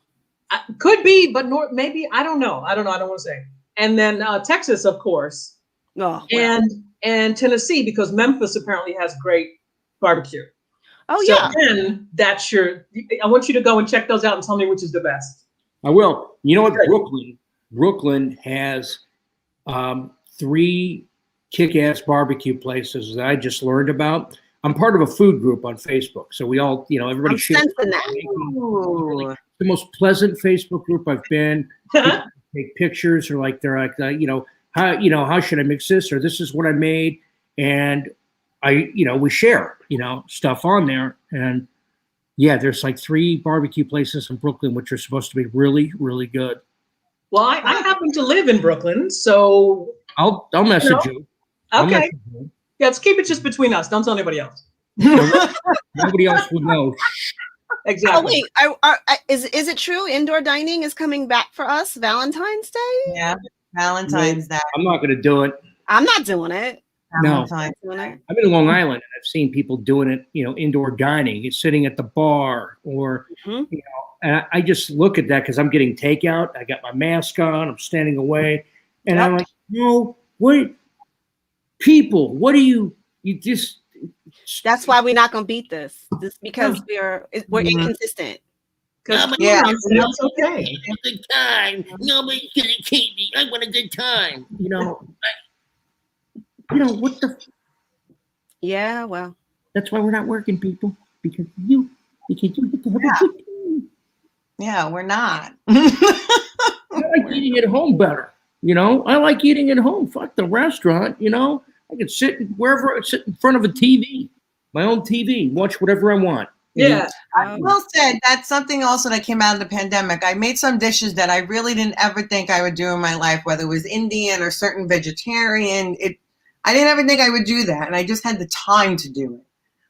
Could be, but maybe I don't know. I don't want to say. And then Texas, of course, and Tennessee, because Memphis apparently has great barbecue. Oh so yeah. Then that's I want you to go and check those out and tell me which is the best. I will. You know what? Brooklyn has 3 kick-ass barbecue places that I just learned about. I'm part of a food group on Facebook, so we all, you know, everybody shares. Ooh. The most pleasant Facebook group I've been. People take pictures, or like they're like, how should I mix this, or this is what I made, and we share, stuff on there, and yeah, there's like 3 barbecue places in Brooklyn which are supposed to be really, really good. Well, I happen to live in Brooklyn, so I'll message you. Okay. Yeah, let's keep it just between us. Don't tell anybody else. Nobody else would know. Exactly. Oh wait, is it true? Indoor dining is coming back for us Valentine's Day. Yeah, Valentine's Day. I'm not going to do it. I'm not doing it. No, Valentine's Day. I'm in Long Island, and I've seen people doing it. Indoor dining. It's sitting at the bar, or and I just look at that because I'm getting takeout. I got my mask on. I'm standing away, and I'm like, what? People, what do you just? That's why we're not gonna beat this. This because we're inconsistent. Because Yeah. sounds okay. A good time. Nobody's gonna keep me. I want a good time. What the? Yeah, well. That's why we're not working, people. Because you get to have a good time. Yeah, we're not. I like eating at home better. I like eating at home. Fuck the restaurant. I could sit wherever I sit in front of a TV, my own TV, watch whatever I want. Yeah. Well said. That's something also that came out of the pandemic. I made some dishes that I really didn't ever think I would do in my life, whether it was Indian or certain vegetarian. I didn't ever think I would do that, and I just had the time to do it,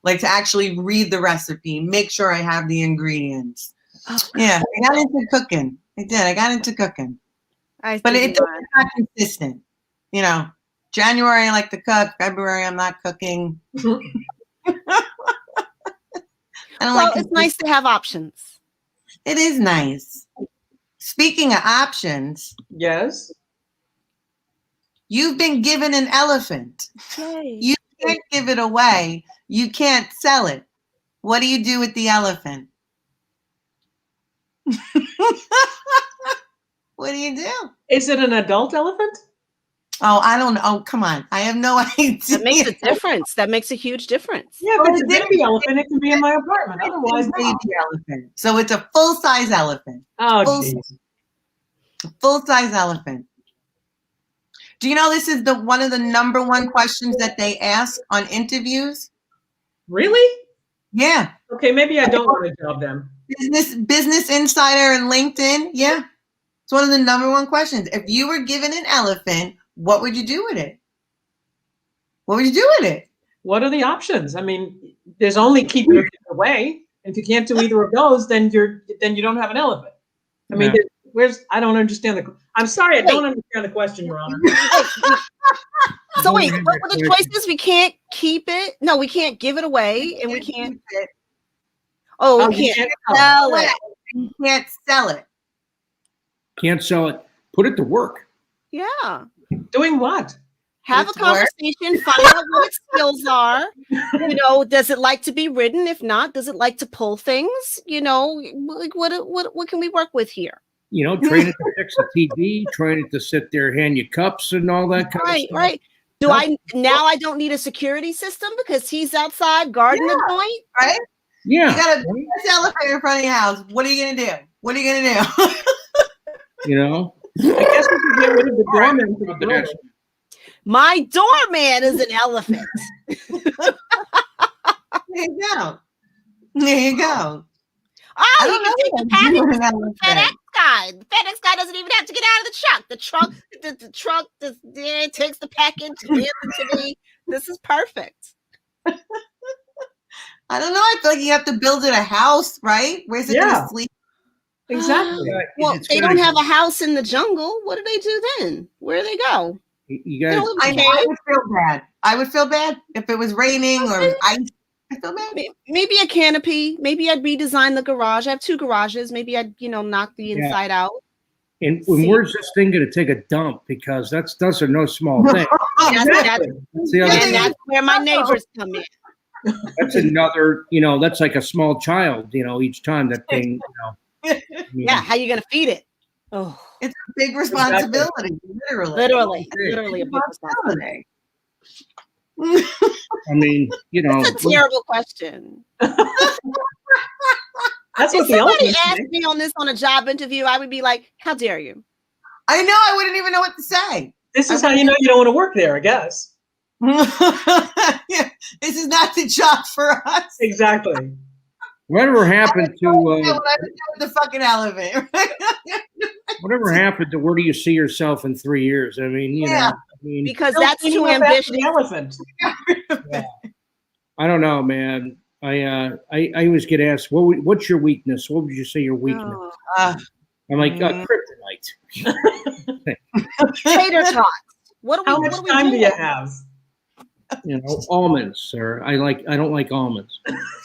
like to actually read the recipe, make sure I have the ingredients. Oh, Yeah, I got into cooking. I did. I got into cooking, but it's not consistent. January I like to cook. February I'm not cooking. It's nice to have options. It is nice. Speaking of options, Yes. you've been given an elephant. Yay. You can't give it away. You can't sell it. What do you do with the elephant? What do you do? Is it an adult elephant? Oh, I don't know. Oh, come on. I have no idea. That makes a difference. That makes a huge difference. Yeah, if it's a baby elephant, it can be in my apartment. Otherwise, It's a no. baby elephant. So it's a full-size elephant. Oh, Full- jeez. Full-size elephant. Do you know this is one of the number one questions that they ask on interviews? Really? Yeah. Okay, maybe I don't want a job then. Business Insider and LinkedIn. Yeah. It's one of the number one questions. If you were given an elephant, what would you do with it? What would you do with it? What are the options? I mean, there's only keeping it away. If you can't do either of those, then you don't have an elephant. I mean, I don't understand I'm sorry, I don't understand the question, Your Honor. So wait, what were the choices? We can't keep it. No, we can't give it away, and we can't. Oh, we you can't can't sell it. You can't sell it. Can't sell it. Put it to work. Yeah. Doing what? Have a It's work. conversation, find out what its skills are. Does it like to be ridden? If not, does it like to pull things? Like what can we work with here? Train it to fix the TV, train it to sit there, hand you cups and all that kind of stuff. Right. I don't need a security system because he's outside guarding the joint? Right? Yeah. You got a big elephant in front of your house. What are you going to do? What are you going to do? I guess we could get rid of the doorman for the building. My doorman is an elephant. There you go. There you go. Oh, you can take the package An to the elephant. FedEx guy. The FedEx guy doesn't even have to get out of the truck. The truck takes the package, hands it to me. This is perfect. I don't know. I feel like you have to build it a house, right? Where's it going Yeah. to sleep? Exactly. Well, It's they gotta don't have go. a house in the jungle. What do they do then? Where do they go? You They guys, don't live in a I cave. would feel bad. I would feel bad if it was raining or ice. I feel bad. Maybe a canopy. Maybe I'd redesign the garage. I have 2 garages. Maybe I'd, knock the Yeah. inside out. and where's this thing going to take a dump? Because those are no small thing. That's That's the other and thing. that's where my neighbors come in. That's another, that's like a small child, each time that thing, Yeah, how you gonna feed it? Oh, It's a big responsibility, literally. literally a big responsibility. I mean, That's a terrible question. That's If what the somebody elephant asked me on this on a job interview, I would be like, "How dare you?" I know. I wouldn't even know what to say. This is how you know you don't want to work there, I guess. Yeah, this is not the job for us. Exactly. whatever happened to, What I would do with the fucking elephant. whatever happened to where do you see yourself in 3 years? I mean, Yeah. Because Don't that's clean too up after ambitious. The elephant. I don't know, man. I always get asked, what's your weakness? What would you say your weakness? Oh. I'm like, Mm. kryptonite. Tater tots. What How are we? much What are we time do doing? you have? Almonds, sir. I don't like almonds.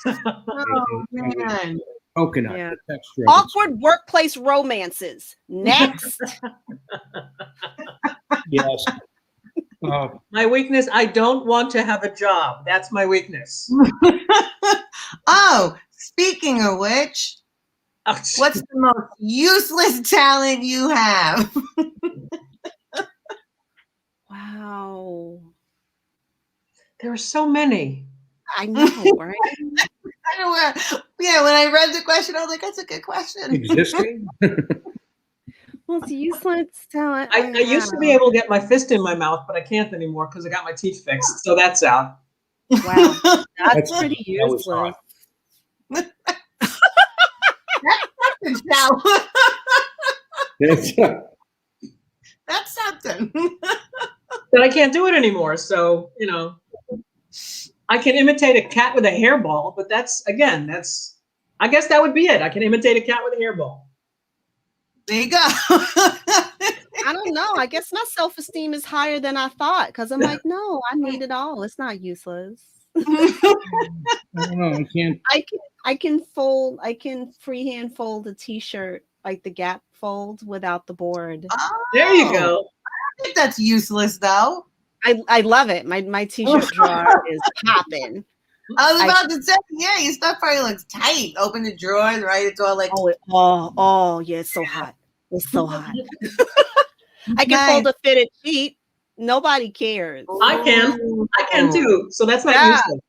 Oh, man. Coconut. Yeah. the texture of it. Awkward workplace romances. Next. Yes. My weakness, I don't want to have a job. That's my weakness. Oh, speaking of which, What's the most useless talent you have? Wow. There are so many. I know, right? I don't know. Yeah, when I read the question, I was like, that's a good question. Existing? Most useless talent. I used to be able to get my fist in my mouth, but I can't anymore because I got my teeth fixed. So that's out. Wow. That's That's- pretty that was useless. hot. Now, That's, that's something. But I can't do it anymore. So, I can imitate a cat with a hairball, but I guess that would be it. I can imitate a cat with a hairball. There you go. I don't know. I guess my self-esteem is higher than I thought because I'm like, no, I need it all. It's not useless. I don't know. I can't. I can freehand fold a t-shirt like the Gap fold without the board. There you Oh, go. I think that's useless, though. I love it. My t-shirt drawer is popping. I was about to say, yeah, your stuff probably looks tight. Open the drawers, right? It's all like, Oh yeah, it's so hot. It's so hot. I can nice. fold a fitted sheet. Nobody cares. I can too. So that's not Yeah. useless.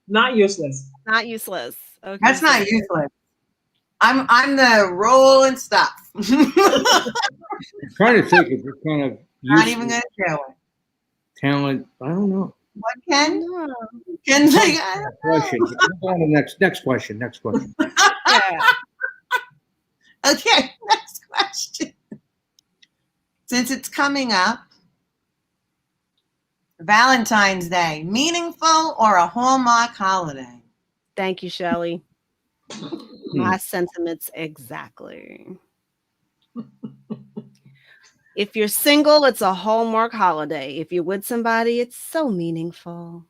Not useless. Not useless. Okay. That's not useless. I'm the rolling stuff. I'm trying to think if it's kind of Not useful even gonna show it. talent. I don't know. What Ken? No. Ken's like, I don't know. Question. Go on to next question. Next question. Yeah. Okay, next question. Since it's coming up, Valentine's Day, meaningful or a Hallmark holiday? Thank you, Shelley. My sentiments exactly. If you're single, it's a Hallmark holiday. If you're with somebody, it's so meaningful.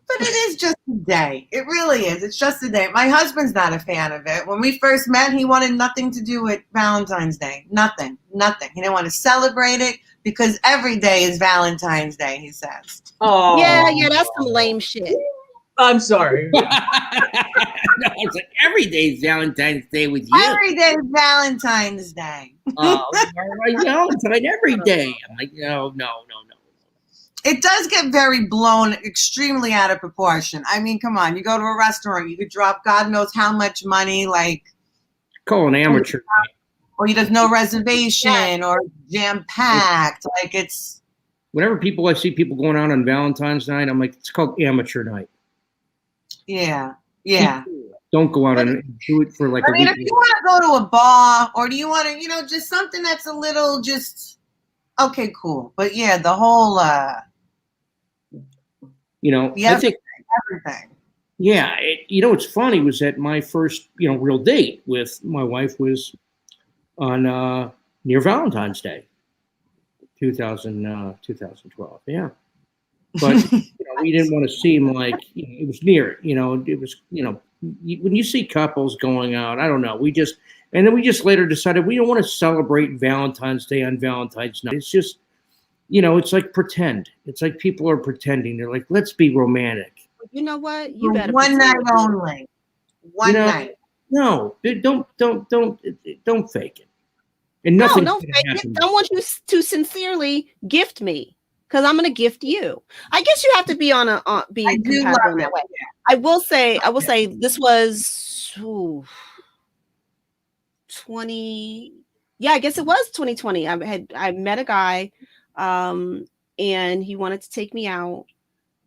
But it is just a day. It really is. It's just a day. My husband's not a fan of it. When we first met, he wanted nothing to do with Valentine's Day. Nothing. He didn't want to celebrate it because every day is Valentine's Day, he says. Oh, Yeah, that's some lame shit. I'm sorry. No, it's like every day's Valentine's Day with you. Every day is Valentine's Day. Oh, right, Valentine every day. I'm like, no. It does get very blown extremely out of proportion. I mean, come on. You go to a restaurant, you could drop God knows how much money, like, Call an amateur. or there's no reservation or jam-packed. Like, it's... Whenever I see people going out on Valentine's night, I'm like, it's called amateur night. Yeah. Don't go out and do it for like I a mean, if week. you want to go to a bar, or do you want to, just something that's a little just, okay, cool. But yeah, the whole, I yeah, think, everything. yeah, what's funny was that my first, real date with my wife was on near Valentine's Day, 2012. Yeah. But we didn't want to seem like it was near it. It was, when you see couples going out, I don't know. And then we just later decided we don't want to celebrate Valentine's Day on Valentine's night. It's just, it's like pretend. It's like people are pretending. They're like, let's be romantic. You know what? You better One night only. One night. No, don't fake it. And No, nothing. don't fake it. I want you to sincerely gift me. Because I'm going to gift you. I guess you have to be be I do compatible love in that it. way. I will say this was 20. Yeah, I guess it was 2020. I met a guy, and he wanted to take me out.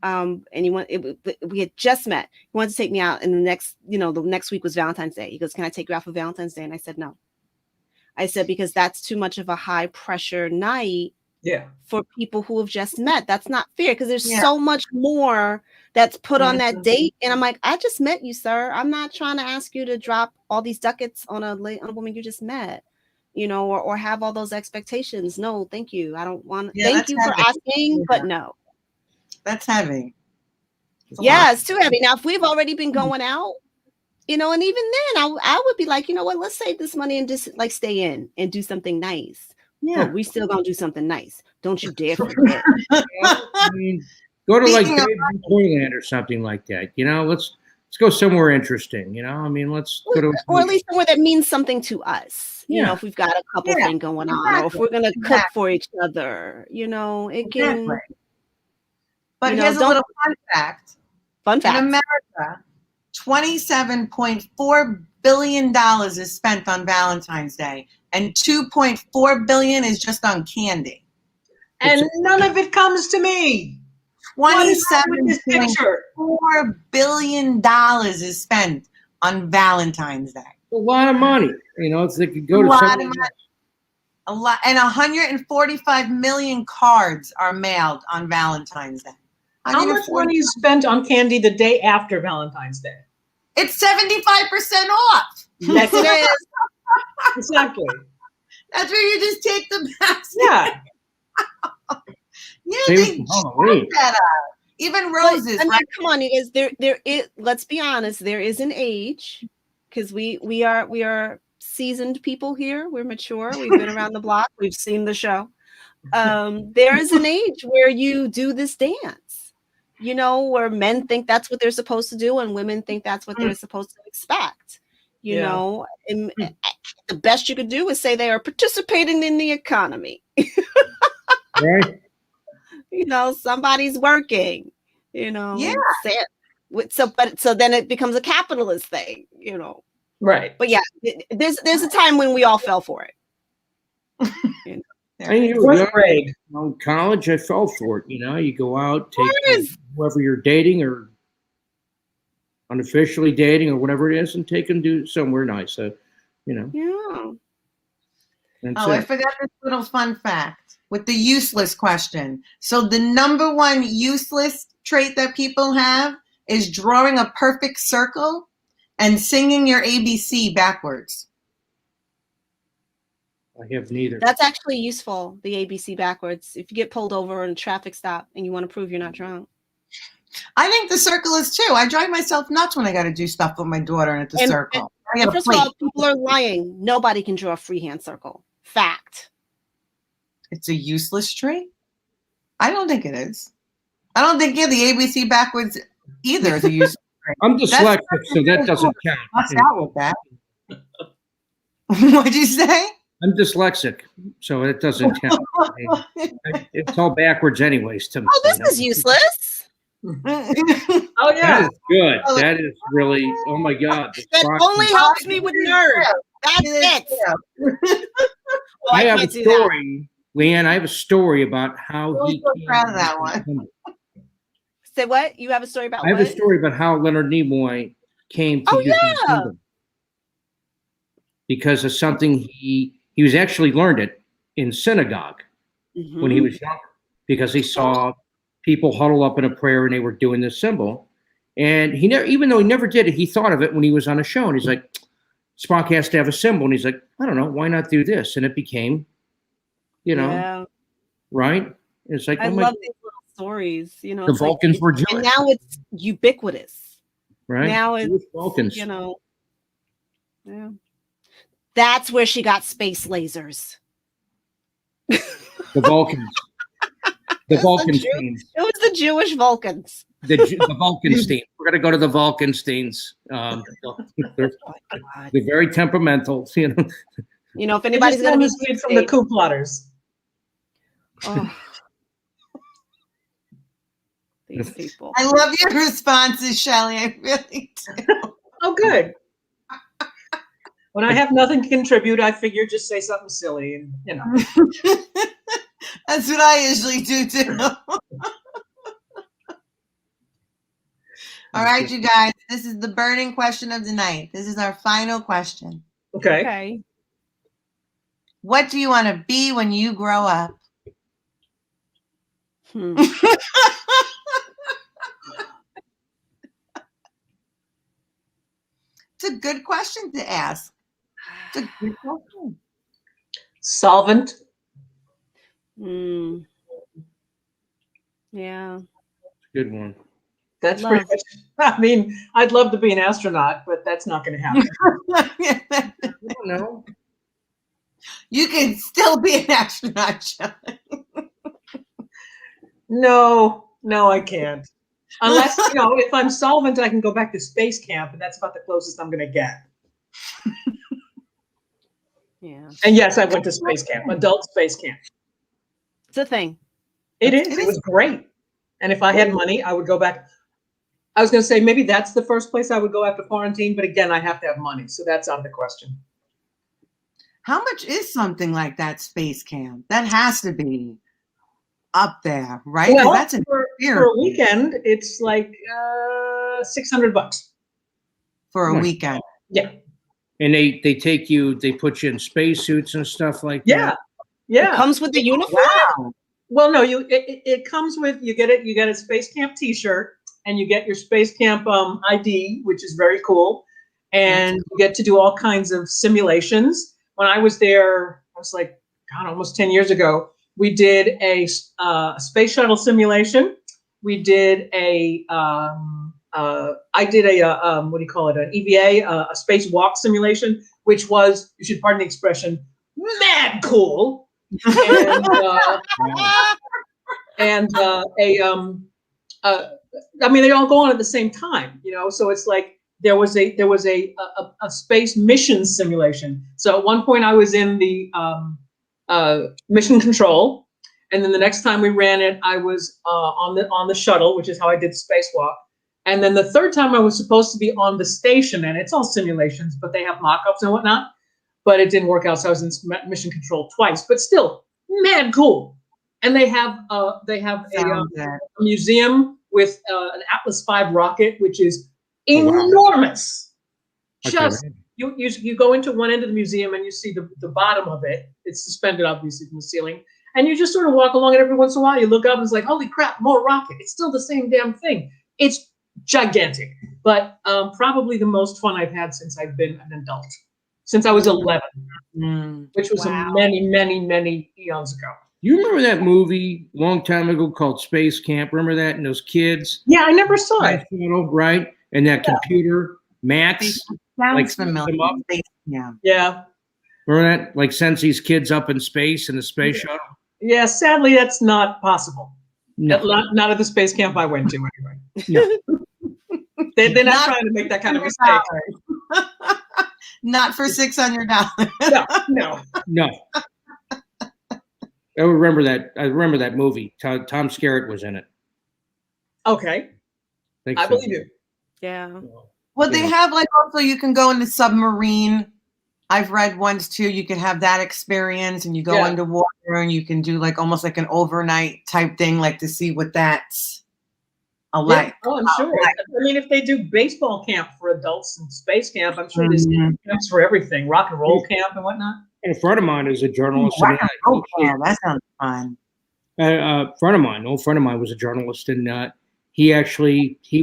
And we had just met. He wanted to take me out, and the next week was Valentine's Day. He goes, "Can I take you out for Valentine's Day?" And I said no. I said because that's too much of a high pressure night. Yeah. For people who have just met. That's not fair because there's so much more that's put on that date. And I'm like, I just met you, sir. I'm not trying to ask you to drop all these ducats on a woman you just met, or have all those expectations. No, thank you. I don't want to. Thank you for asking, but no. That's heavy. Yeah, it's too heavy. Now, if we've already been going out, and even then I would be like, you know what, let's save this money and just like stay in and do something nice. Yeah, we still gonna do something nice. Don't you dare forget. I mean, go to like Toyland or something like that. go somewhere interesting. I mean, let's go to. Or at least somewhere that means something to us. Yeah. If we've got a couple thing going on, or if we're gonna cook for each other, it can. Exactly. But You know, here's a don't- little fun fact. Fun In fact. America, $27.4 billion is spent on Valentine's Day, and $2.4 billion is just on candy. And none of it comes to me. What is wrong with this picture? $27.4 billion is spent on Valentine's Day. A lot of money. If they could go A to lot of something. money. A lot, and 145 million cards are mailed on Valentine's Day. How much money is spent on candy the day after Valentine's Day? It's 75% off. Yes, it is. Exactly. That's where you just take the basket. Yeah. Yeah, Same they with Halloween. charge that up. Even roses, I mean, right? come on, you guys. Let's be honest. There is an age, because we are seasoned people here. We're mature. We've been around the block. We've seen the show. There is an age where you do this dance. Where men think that's what they're supposed to do, and women think that's what they're supposed to expect. And the best you could do is say they are participating in the economy. Right? Somebody's working. Yeah. So then it becomes a capitalist thing. Right. But yeah, there's a time when we all fell for it. Fourth grade. In college, I fell for it. You go out, take whoever you're dating or unofficially dating or whatever it is, and take them to somewhere nice. Yeah. I forgot this little fun fact with the useless question. So the number one useless trait that people have is drawing a perfect circle and singing your ABC backwards. I have neither. That's actually useful, the ABC backwards. If you get pulled over in a traffic stop and you want to prove you're not drunk. I think the circle is too. I drive myself nuts when I got to do stuff with my daughter and at the circle. And first of all, people are lying. Nobody can draw a freehand circle. Fact. It's a useless trait? I don't think it is. I don't think the ABC backwards either is a useless trait. I'm dyslexic, so that doesn't count. What's out with that? What'd you say? I'm dyslexic, so it doesn't count. It's all backwards anyways to me. Oh, this is useless. Oh That yeah. is good. That is really, oh my God. That only helps me with nerds. That's it. Oh, I have a can't do that. story, Leanne. I have a story about how I'm he so came proud of to that this one. symbol. Say what? You have a story about I have what? a story about how Leonard Nimoy came to Oh, use this yeah. symbol. Because of something he was actually learned it in synagogue when he was younger, because he saw people huddle up in a prayer and they were doing this symbol. And he never, even though he never did it, he thought of it when he was on a show. And he's like, Spock has to have a symbol. And he's like, I don't know, why not do this? And it became, Yeah. right? It's like, I oh my, love these little stories. the it's like- Vulcans were and Jewish, now it's ubiquitous. right? Now it's Jewish Vulcans. Yeah. That's where she got space lasers. The Vulcans. The Vulcans Jew- team. It was the Jewish Vulcans. The Vulcans team. We're going to go to the Vulcans teams. They're very temperamental. If anybody's going to be Made from the coup plotters. Oh. These people. I love your responses, Shelley. I really do. Oh, good. When I have nothing to contribute, I figure just say something silly, and That's what I usually do too. All right, you guys. This is the burning question of the night. This is our final question. Okay. Okay. What do you want to be when you grow up? It's a good question to ask. It's a good question. Solvent. Yeah. Good one. That's Love. pretty much. I mean, I'd love to be an astronaut, but that's not going to happen. I don't know. You can still be an astronaut, Shelley. No, I can't. Unless, if I'm solvent, I can go back to space camp, and that's about the closest I'm going to get. Yeah. And yes, I went to space camp, adult space camp. It's a thing. It is. It was great. And if I had money, I would go back. I was going to say maybe that's the first place I would go after quarantine, but again, I have to have money, so that's out of the question. How much is something like that space camp? That has to be up there, right? Well, that's for a weekend, it's like $600 for a weekend. Yeah. And they take you, they put you in spacesuits and stuff like Yeah. that. Yeah. It comes with the uniform. Wow. Well, no, it comes with, you get a space camp T-shirt, and you get your space camp ID, which is very cool, and you get to do all kinds of simulations. When I was there, I was like, God, almost 10 years ago. We did a space shuttle simulation. We did I did what do you call it? An EVA, a space walk simulation, which was, you should pardon the expression, mad cool. And I mean, they all go on at the same time, so it's like there was a space mission simulation. So at one point I was in the mission control, and then the next time we ran it, I was on the shuttle, which is how I did spacewalk. And then the third time I was supposed to be on the station, and it's all simulations, but they have mock-ups and whatnot, but it didn't work out. So I was in mission control twice, but still mad cool. And they have a museum with an Atlas V rocket, which is enormous. Just you go into one end of the museum and you see the bottom of it. It's suspended obviously from the ceiling, and you just sort of walk along it every once in a while. You look up and it's like, holy crap, more rocket. It's still the same damn thing. It's gigantic, but probably the most fun I've had since I've been an adult, since I was 11, which was many, many, many eons ago. You remember that movie a long time ago called Space Camp? Remember that? And those kids? Yeah, I never saw it. Right? And that computer, Max. Sounds familiar. Yeah. Remember that? Like sends these kids up in space in the space shuttle? Yeah, sadly, that's not possible. No. Not at the space camp I went to anyway. No. They're not trying to make that kind of mistake. Not for $600. No. I remember that movie. Tom Skerritt was in it. Okay. I believe you. Yeah. Well, they have also you can go in the submarine. I've read ones too. You can have that experience, and you go underwater, and you can do almost like an overnight type thing, to see what that's like. Yeah. Oh, I'm sure. I mean, if they do baseball camp for adults and space camp, I'm sure there's camps for everything, rock and roll camp and whatnot. And a friend of mine is a journalist. That sounds fun. Old friend of mine was a journalist, and he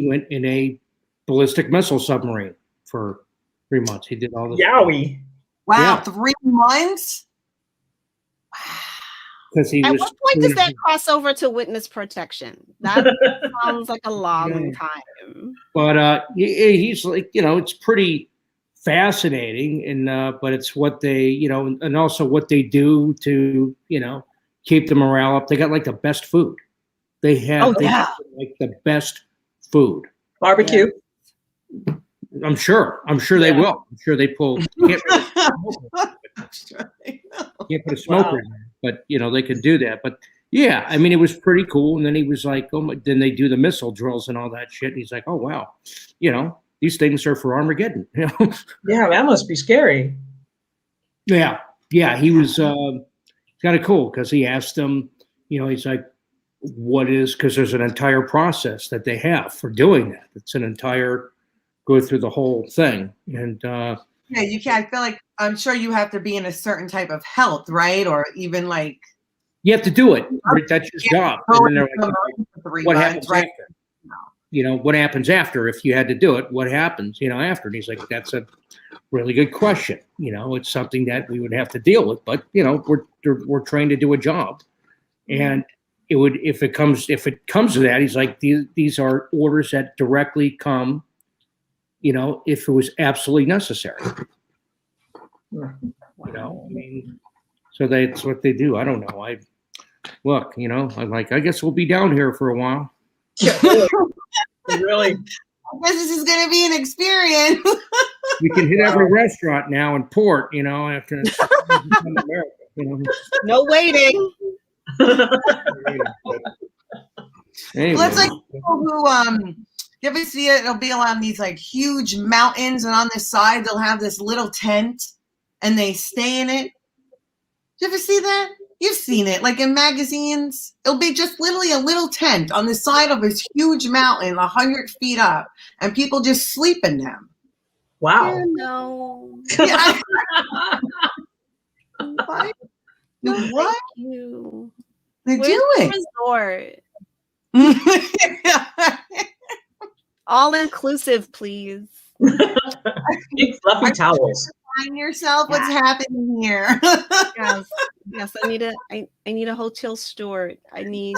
went in a ballistic missile submarine for 3 months. He did all this. Yowie. Wow, Yeah. 3 months? Because At what point does that cross over to witness protection? That sounds like a long time. But he's like, it's pretty fascinating, and but it's what they, and also what they do to, keep the morale up. They got the best food. They have the best food. Barbecue. Yeah. I'm sure they will. I'm sure they pull. Can't put a smoker in there, but they could do that. But yeah, I mean, it was pretty cool. And then he was like, "Oh my!" Then they do the missile drills and all that shit. And he's like, "Oh wow, these things are for Armageddon." Yeah, that must be scary. Yeah. He was kind of cool because he asked them. He's like, "What is?" Because there's an entire process that they have for doing that. It's an entire go through the whole thing, and you can't. I feel like I'm sure you have to be in a certain type of health, right? Or even you have to do it. That's your job. And then they're like, what happens after? What happens after if you had to do it? What happens, after? And he's like, that's a really good question. It's something that we would have to deal with, but we're trained to do a job, and it would if it comes to that. He's like, these are orders that directly come. If it was absolutely necessary. I mean, so that's what they do. I don't know. I'm like, I guess we'll be down here for a while. Really? I guess this is going to be an experience. We can hit every restaurant now in port, after America. No waiting. Anyway. Well, it's like people who, you ever see it? It'll be on these like huge mountains, and on the side they'll have this little tent, and they stay in it. You ever see that? You've seen it, like in magazines. It'll be just literally a little tent on the side of this huge mountain, 100 feet up, and people just sleep in them. Wow. No. Yeah. What? What? Thank you. They Where's do the it. resort? All inclusive, please. Big fluffy towels. Find yourself what's happening here. Yes, I need a hotel steward. I need.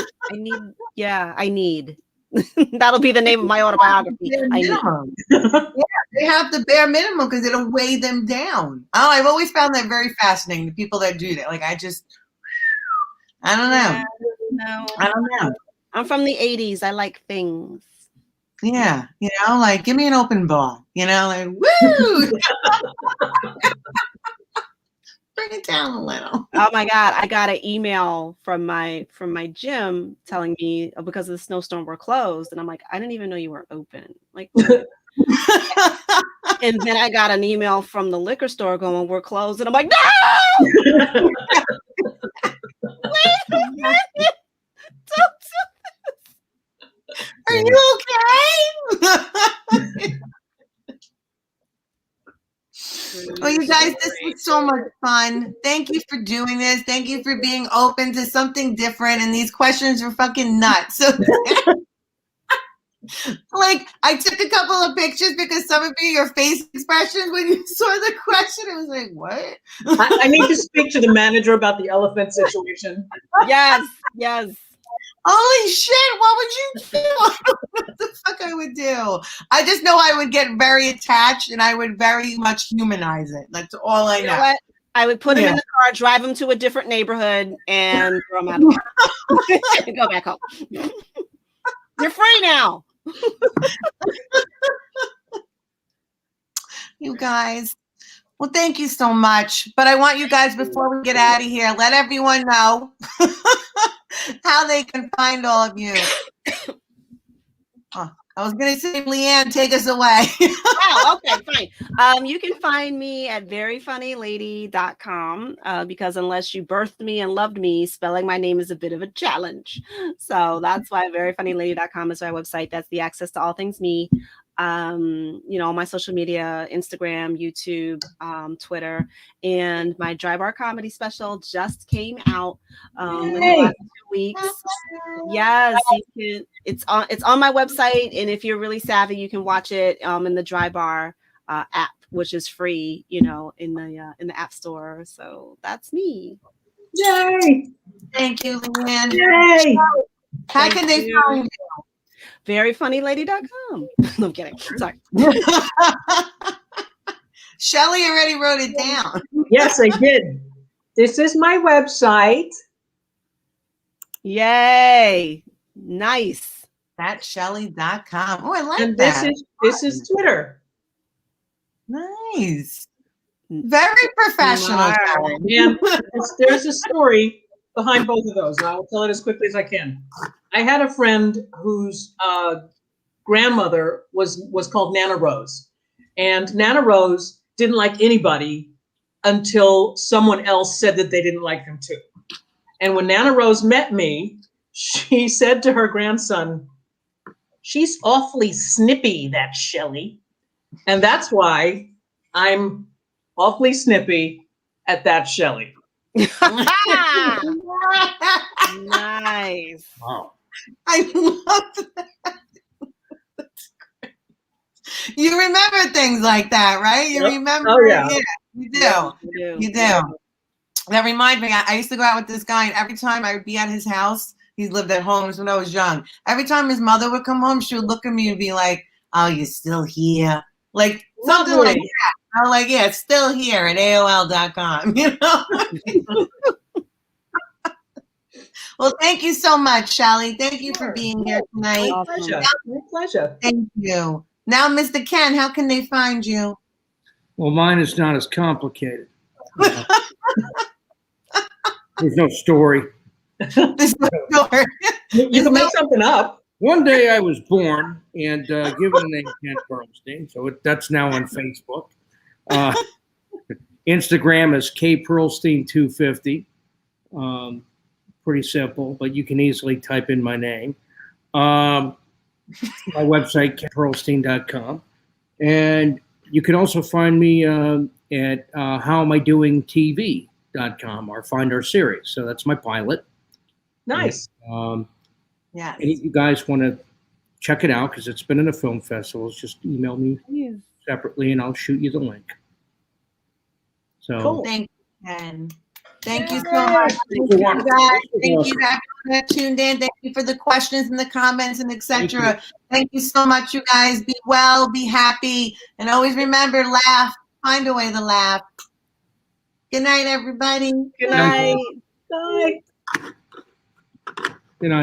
That'll be the name of my autobiography. Bare minimum. Yeah, they have the bare minimum because it'll weigh them down. Oh, I've always found that very fascinating. The people that do that, like I don't know. No, I don't know. I'm from the 80s. I like things. Yeah, like give me an open bar. Like woo. Bring it down a little. Oh my God, I got an email from my gym telling me because of the snowstorm we're closed, and I'm like, I didn't even know you were open. Like, and then I got an email from the liquor store going, we're closed, and I'm like, no! Wait a minute! Don't do this. Are you okay? Well, you guys, this was so much fun. Thank you for doing this. Thank you for being open to something different. And these questions were fucking nuts. So, like, I took a couple of pictures because some of your face expressions when you saw the question, it was like, what? I need to speak to the manager about the elephant situation. Yes. Holy shit, what would you do? I don't know what the fuck I would do. I just know I would get very attached and I would very much humanize it. That's all I know. You know what? I would put him in the car, drive him to a different neighborhood, and throw him out of the car. And go back home. You're free now. You guys. Well, thank you so much. But I want you guys, before we get out of here, let everyone know how they can find all of you. I was going to say, Leanne, take us away. Oh, okay, fine. You can find me at veryfunnylady.com because unless you birthed me and loved me, spelling my name is a bit of a challenge. So that's why veryfunnylady.com is my website. That's the access to all things me. My social media, Instagram, YouTube, Twitter, and my Dry Bar comedy special just came out in the last 2 weeks. Yes, you can. It's on my website, and if you're really savvy, you can watch it in the Dry Bar app, which is free, in the App Store. So that's me. Yay! Thank you, Leanne. Yay! How can they find you? Veryfunnylady.com. No, I'm kidding. Sorry. Shelly already wrote it down. Yes, I did. This is my website. Yay. Nice. Thatshelly.com. Oh, I like And that. this is Twitter. Nice. Very professional. Shelly. And there's a story behind both of those. And I will tell it as quickly as I can. I had a friend whose grandmother was called Nana Rose. And Nana Rose didn't like anybody until someone else said that they didn't like them too. And when Nana Rose met me, she said to her grandson, "She's awfully snippy, that Shelly." And that's why I'm awfully snippy at that Shelly. Nice. Wow. I love that. That's great. You remember things like that, right? You Yep. remember? Oh, yeah. You do. You do. That reminds me, I used to go out with this guy, and every time I would be at his house, he lived at home when I was young. Every time his mother would come home, she would look at me and be like, "Oh, you're still here?" Like something Lovely. like that. I was like, "Yeah, it's still here at AOL.com." Well, thank you so much, Shelly. Thank you for being here tonight. My pleasure. My pleasure. Thank you. Now, Mr. Ken, how can they find you? Well, mine is not as complicated. There's no story. This story. You can make something up. One day I was born and given the name Ken Pearlstein, so that's now on Facebook. Instagram is kpearlstein250. Pretty simple, but you can easily type in my name. My website, kenpearlstein.com. And you can also find me at howamidoingtv.com or find our series. So that's my pilot. Nice. Yes. And if you guys want to check it out, because it's been in the film festivals, just email me separately and I'll shoot you the link. So Cool. Thank you, Ken. Thank you so much. Thank you, guys. Thank you to everyone that tuned in. Thank you for the questions and the comments and etc. Thank you so much, you guys. Be well, be happy, and always remember, laugh. Find a way to laugh. Good night, everybody. Good night. Bye. good night.